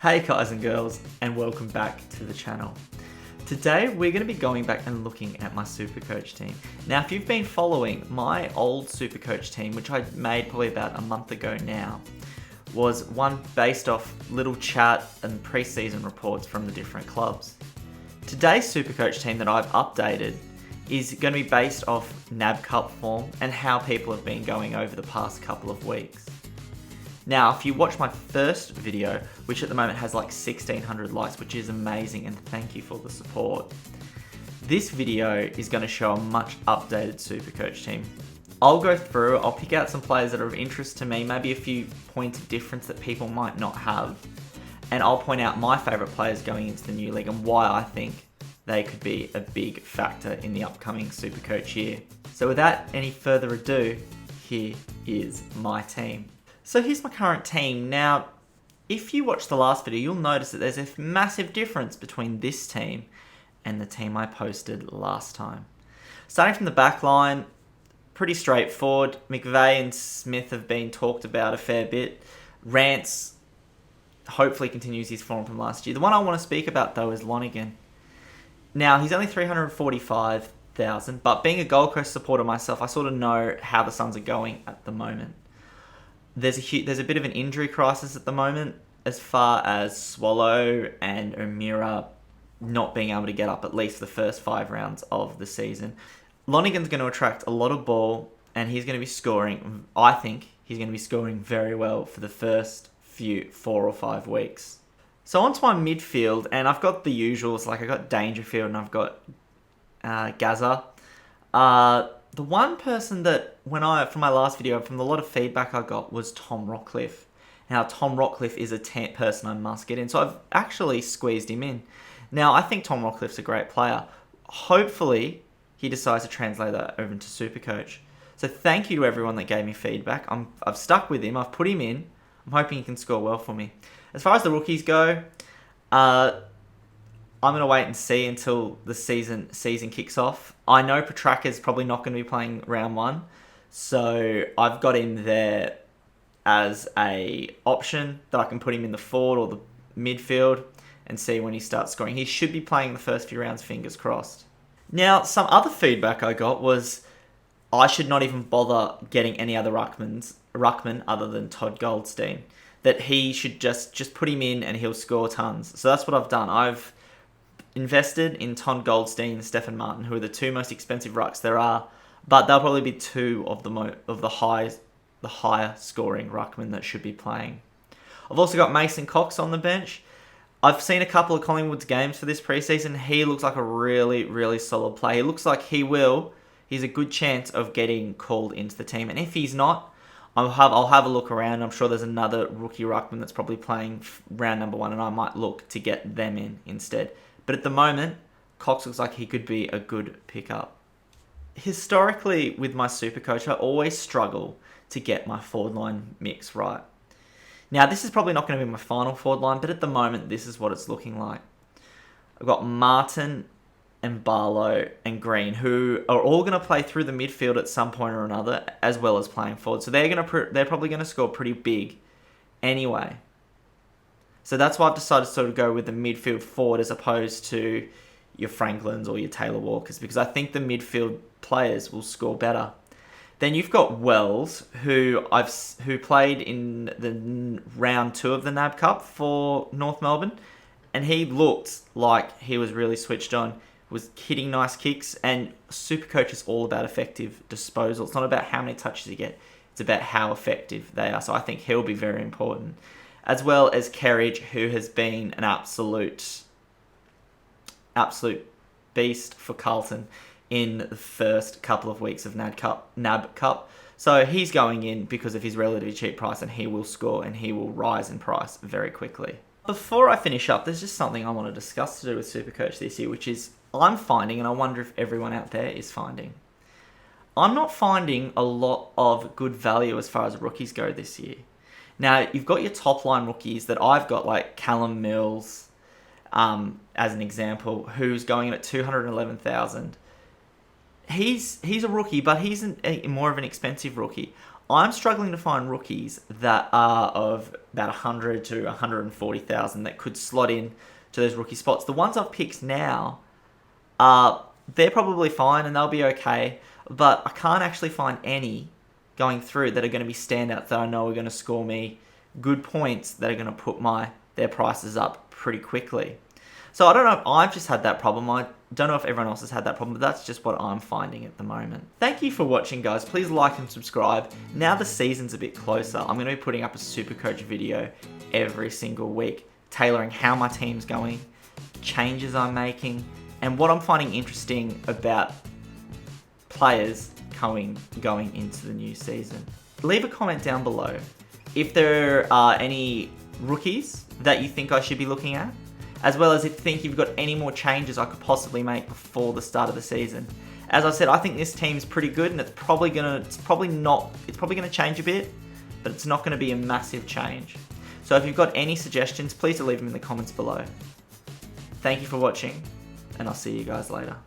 Hey guys and girls, and welcome back to the channel. Today we're going to be going back and looking at my Supercoach team. Now if you've been following my old Supercoach team, which I made probably about a month ago now, was one based off little chat and pre-season reports from the different clubs. Today's Supercoach team that I've updated is going to be based off NAB Cup form and how people have been going over the past couple of weeks. Now, if you watch my first video, which at the moment has like 1,600 likes, which is amazing, and thank you for the support. This video is going to show a much updated Supercoach team. I'll go through, I'll pick out some players that are of interest to me, maybe a few points of difference that people might not have, and I'll point out my favourite players going into the new league and why I think they could be a big factor in the upcoming Supercoach year. So without any further ado, here is my team. So here's my current team. Now, if you watch the last video, you'll notice that there's a massive difference between this team and the team I posted last time. Starting from the back line, pretty straightforward. McVeigh and Smith have been talked about a fair bit. Rance hopefully continues his form from last year. The one I want to speak about, though, is Lonergan. Now, he's only 345,000, but being a Gold Coast supporter myself, I sort of know how the Suns are going at the moment. There's a bit of an injury crisis at the moment as far as Swallow and O'Meara not being able to get up at least the first 5 rounds of the season. Lonergan's going to attract a lot of ball and he's going to be scoring. I think he's going to be scoring very well for the first 4 or 5 weeks. So onto my midfield, and I've got the usuals, like I've got Dangerfield and I've got Gaza. The one person that, from my last video, from the lot of feedback I got, was Tom Rockcliffe. Now, Tom Rockcliffe is a person I must get in, so I've actually squeezed him in. Now, I think Tom Rockcliffe's a great player. Hopefully, he decides to translate that over into Supercoach. So thank you to everyone that gave me feedback. I've stuck with him. I've put him in. I'm hoping he can score well for me. As far as the rookies go, I'm going to wait and see until the season kicks off. I know Petraka's probably not going to be playing round 1, so I've got him there as a option that I can put him in the forward or the midfield and see when he starts scoring. He should be playing the first few rounds, fingers crossed. Now, some other feedback I got was I should not even bother getting any other ruckman other than Todd Goldstein. That he should just put him in and he'll score tons. So that's what I've done. I've invested in Todd Goldstein and Stefan Martin, who are the 2 most expensive rucks there are, but they'll probably be 2 of the higher scoring ruckmen that should be playing. I've also got Mason Cox on the bench. I've seen a couple of Collingwood's games for this preseason. He looks like a really, really solid player. He looks like he's a good chance of getting called into the team. And if he's not, I'll have a look around. I'm sure there's another rookie ruckman that's probably playing round number 1, and I might look to get them in instead. But at the moment, Cox looks like he could be a good pickup. Historically, with my Supercoach, I always struggle to get my forward line mix right. Now, this is probably not going to be my final forward line, but at the moment, this is what it's looking like. I've got Martin and Barlow and Green, who are all going to play through the midfield at some point or another, as well as playing forward. So they're probably going to score pretty big anyway. So that's why I've decided to sort of go with the midfield forward as opposed to your Franklins or your Taylor Walkers, because I think the midfield players will score better. Then you've got Wells, who played in the round 2 of the NAB Cup for North Melbourne, and he looked like he was really switched on, was hitting nice kicks, and Supercoach is all about effective disposal. It's not about how many touches you get, it's about how effective they are. So I think he'll be very important. As well as Kerridge, who has been an absolute beast for Carlton in the first couple of weeks of NAB Cup. So he's going in because of his relatively cheap price, and he will score and he will rise in price very quickly. Before I finish up, there's just something I want to discuss to do with Supercoach this year, which is I'm finding, and I wonder if everyone out there is finding, I'm not finding a lot of good value as far as rookies go this year. Now, you've got your top line rookies that I've got, like Callum Mills, as an example, who's going in at 211,000. He's a rookie, but he's more of an expensive rookie. I'm struggling to find rookies that are of about 100 to 140,000 that could slot in to those rookie spots. The ones I've picked now, they're probably fine and they'll be okay, but I can't actually find any going through that are going to be standouts that I know are going to score me good points that are going to put their prices up pretty quickly. So I don't know if I've just had that problem. I don't know if everyone else has had that problem, but that's just what I'm finding at the moment. Thank you for watching, guys. Please like and subscribe. Now the season's a bit closer, I'm going to be putting up a Supercoach video every single week, tailoring how my team's going, changes I'm making, and what I'm finding interesting about players going into the new season. Leave a comment down below if there are any rookies that you think I should be looking at, as well as if you think you've got any more changes I could possibly make before the start of the season. As I said, I think this team's pretty good, and it's probably gonna change a bit, but it's not gonna be a massive change. So if you've got any suggestions, please leave them in the comments below. Thank you for watching, and I'll see you guys later.